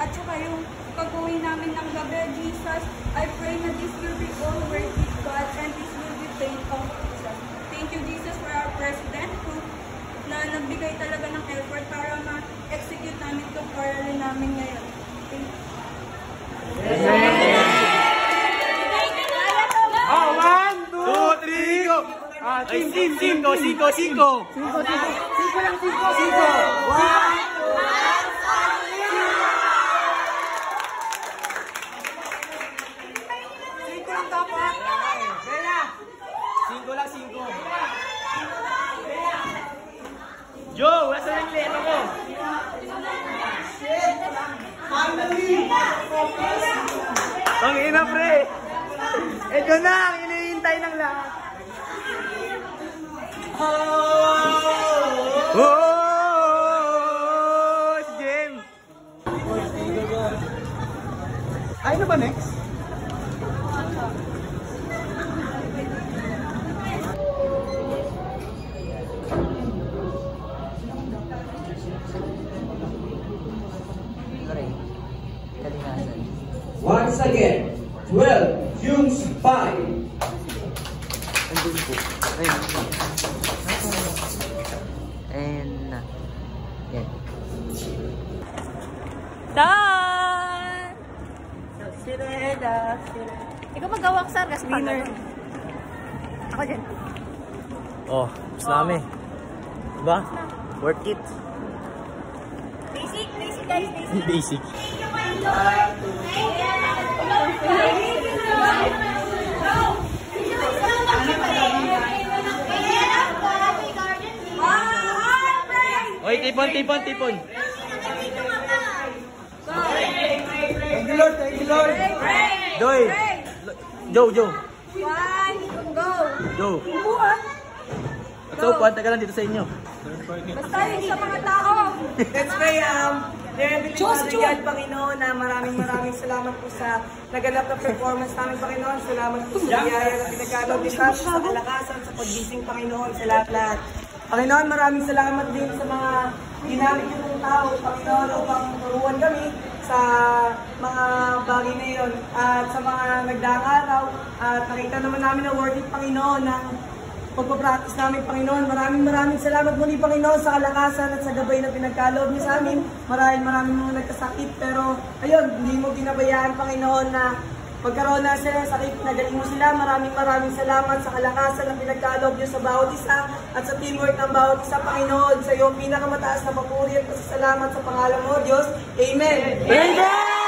at saka yung pag-uwi namin ng gabi. Jesus, I pray na this will be all worth it, God, and this will be paid off. Thank you, Jesus, for our President who na nagbigay talaga ng effort para ma-execute namin itong orally namin ngayon. Thank you. Oh, 1, 2, 3, go! Team, 5 lang, 5. Joe, nasa yung leto ko? Ang ina, pre! Ito na, ang hinihintay ng lahat. Oh! Si James! Ay, ano ba next? Once again, 12, Jungs 5. And yan. Done! Sirena. Ikaw mag-gawak sa winner. Ako dyan. Oh, gusto namin. Diba? Worth it. Basic guys, basic. Basic. Oy, tipon. Thank you, Lord. Thank you, Lord. Joy. Joe. 1, go! Joe. So, puwanta ka lang dito sa inyo. Basta yun sa mga tao. Let's pray. Heavenly Father God, Panginoon, na maraming salamat po sa naganap na performance namin, Panginoon. Salamat po sa biyaya na pinagkaloob ni Pastor, sa kalakasan, sa paggising, Panginoon, sa lahat-lahat. Panginoon, maraming salamat din sa mga ginamit yung tao, Panginoon, upang turuan kami sa mga bagay na yun at sa mga nagdaang araw. At nakita naman namin na worth it, Panginoon, ng pagpapractice namin, Panginoon. Maraming salamat muli, Panginoon, sa kalakasan at sa gabay na pinagkaloob niyo sa amin. Maraming mga nagkasakit, pero ayun, hindi mo ginabayaan, Panginoon, na pagkaroon na sila ng sakit, nagaling mo sila. Maraming salamat sa kalakasan na pinagkaloob niyo sa bawat isa at sa teamwork ng bawat isa, Panginoon. Sa iyong pinakamataas na papuri at pasasalamat sa pangalan mo, Diyos. Amen! Amen!